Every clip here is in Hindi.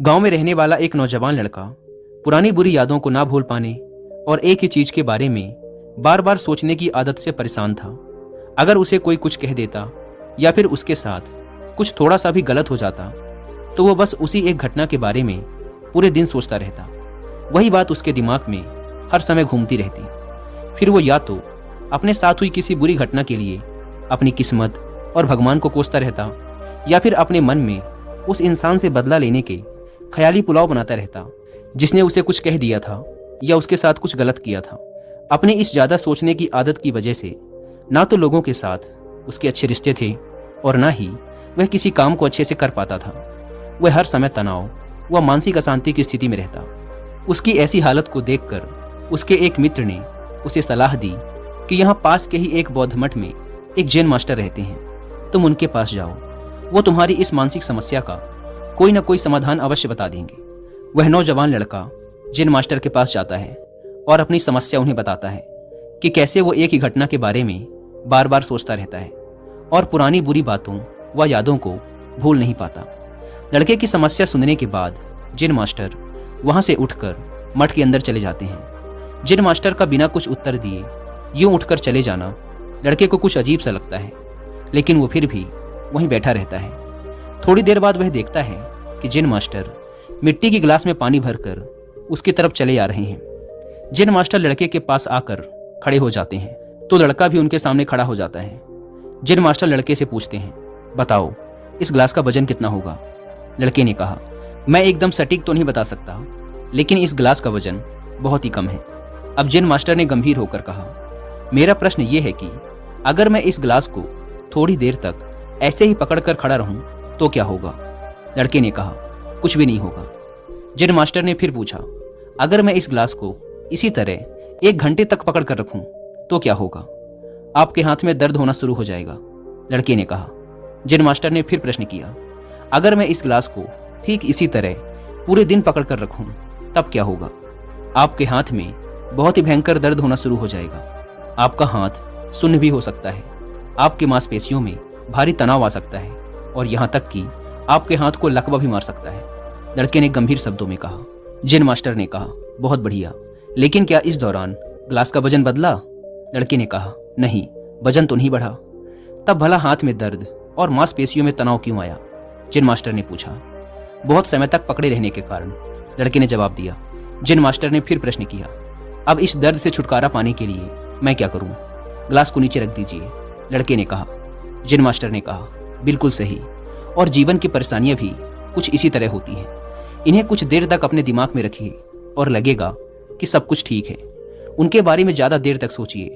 गांव में रहने वाला एक नौजवान लड़का पुरानी बुरी यादों को ना भूल पाने और एक ही चीज के बारे में बार बार सोचने की आदत से परेशान था। अगर उसे कोई कुछ कह देता या फिर उसके साथ कुछ थोड़ा सा भी गलत हो जाता तो वो बस उसी एक घटना के बारे में पूरे दिन सोचता रहता। वही बात उसके दिमाग में हर समय घूमती रहती। फिर वो या तो अपने साथ हुई किसी बुरी घटना के लिए अपनी किस्मत और भगवान को कोसता रहता या फिर अपने मन में उस इंसान से बदला लेने के ख्याली पुलाव बनाता रहता जिसने उसे कुछ कह दिया था या उसके साथ कुछ गलत किया था। अपने इस ज़्यादा सोचने की आदत की वजह से ना तो लोगों के साथ उसके अच्छे रिश्ते थे और ना ही वह किसी काम को अच्छे से कर पाता था। वह हर समय तनाव व मानसिक अशांति की स्थिति में रहता। उसकी ऐसी हालत को देखकर उसके एक मित्र ने उसे सलाह दी कि यहाँ पास के ही एक बौद्ध मठ में एक जैन मास्टर रहते हैं, तुम उनके पास जाओ, वो तुम्हारी इस मानसिक समस्या का कोई ना कोई समाधान अवश्य बता देंगे। वह नौजवान लड़का जैन मास्टर के पास जाता है और अपनी समस्या उन्हें बताता है कि कैसे वो एक ही घटना के बारे में बार बार सोचता रहता है और पुरानी बुरी बातों व यादों को भूल नहीं पाता। लड़के की समस्या सुनने के बाद जैन मास्टर वहां से उठकर मठ के अंदर चले जाते हैं। जैन मास्टर का बिना कुछ उत्तर दिए यूं उठकर चले जाना लड़के को कुछ अजीब सा लगता है, लेकिन वो फिर भी वहीं बैठा रहता है। थोड़ी देर बाद वह देखता है कि जैन मास्टर मिट्टी की गिलास में पानी भरकर उसकी तरफ चले आ रहे हैं। जैन मास्टर लड़के के पास आकर खड़े हो जाते हैं तो लड़का भी उनके सामने खड़ा हो जाता है। जैन मास्टर लड़के से पूछते हैं, बताओ इस गिलास का वजन कितना होगा? लड़के ने कहा, मैं एकदम सटीक तो नहीं बता सकता, लेकिन इस गिलास का वजन बहुत ही कम है। अब जैन मास्टर ने गंभीर होकर कहा, मेरा प्रश्न ये है कि अगर मैं इस गिलास को थोड़ी देर तक ऐसे ही पकड़कर खड़ा रहूं तो क्या होगा? लड़के ने कहा, कुछ भी नहीं होगा। जैन मास्टर ने फिर पूछा, अगर मैं इस गिलास को इसी तरह 1 घंटे तक पकड़ कर रखूं तो क्या होगा? आपके हाथ में दर्द होना शुरू हो जाएगा। लड़के ने कहा। जैन मास्टर ने फिर प्रश्न किया, अगर मैं इस गिलास को ठीक इसी तरह पूरे दिन पकड़ कर रखूं तब क्या होगा? आपके हाथ में बहुत ही भयंकर दर्द होना शुरू हो जाएगा। आपका हाथ सुन्न भी हो सकता है, आपकी मांसपेशियों में भारी तनाव आ सकता है और यहाँ तक कि आपके हाथ को लकवा भी मार सकता है। लड़के ने गंभीर शब्दों में कहा। जैन मास्टर ने कहा, बहुत बढ़िया, लेकिन क्या इस दौरान गिलास का वजन बदला? लड़के ने कहा, नहीं, वजन तो नहीं बढ़ा। तब भला हाथ में दर्द और मांसपेशियों में तनाव क्यों आया? जैन मास्टर ने पूछा। बहुत समय तक पकड़े रहने के कारण, लड़के ने जवाब दिया। जैन मास्टर ने फिर प्रश्न किया, अब इस दर्द से छुटकारा पाने के लिए मैं क्या करूं? गिलास को नीचे रख दीजिए। लड़के ने कहा। जैन मास्टर ने कहा, बिल्कुल सही, और जीवन की परेशानियां भी कुछ इसी तरह होती हैं। इन्हें कुछ देर तक अपने दिमाग में रखिए और लगेगा कि सब कुछ ठीक है। उनके बारे में ज़्यादा देर तक सोचिए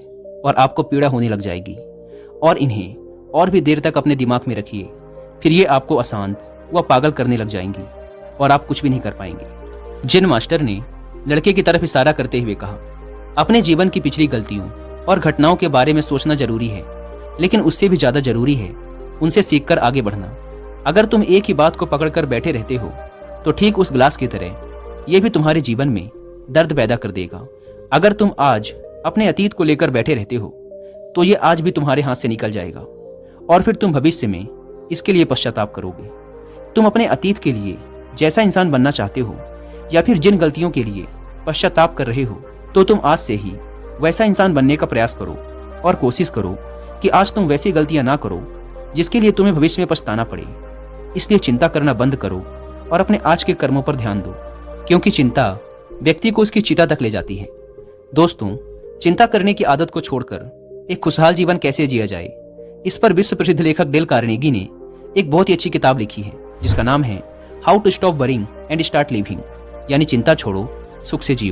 और आपको पीड़ा होने लग जाएगी, और इन्हें और भी देर तक अपने दिमाग में रखिए, फिर ये आपको अशांत व पागल करने लग जाएंगी और आप कुछ भी नहीं कर पाएंगे। जैन मास्टर ने लड़के की तरफ इशारा करते हुए कहा, अपने जीवन की पिछली गलतियों और घटनाओं के बारे में सोचना जरूरी है, लेकिन उससे भी ज़्यादा जरूरी है उनसे सीखकर आगे बढ़ना। अगर तुम एक ही बात को पकड़कर बैठे रहते हो तो ठीक उस गिलास की तरह ये भी तुम्हारे जीवन में दर्द पैदा कर देगा। अगर तुम आज अपने अतीत को लेकर बैठे रहते हो तो ये आज भी तुम्हारे हाथ से निकल जाएगा और फिर तुम भविष्य में इसके लिए पश्चाताप करोगे। तुम अपने अतीत के लिए जैसा इंसान बनना चाहते हो या फिर जिन गलतियों के लिए पश्चाताप कर रहे हो तो तुम आज से ही वैसा इंसान बनने का प्रयास करो और कोशिश करो कि आज तुम वैसी गलतियां ना करो जिसके लिए तुम्हें भविष्य में पछताना पड़े। इसलिए चिंता करना बंद करो और अपने आज के कर्मों पर ध्यान दो, क्योंकि चिंता व्यक्ति को उसकी चिता तक ले जाती है। दोस्तों, चिंता करने की आदत को छोड़कर एक खुशहाल जीवन कैसे जिया जाए, इस पर विश्व प्रसिद्ध लेखक डेल कार्नेगी ने एक बहुत ही अच्छी किताब लिखी है जिसका नाम है how to stop worrying and start living, यानी चिंता छोड़ो, सुख से जियो।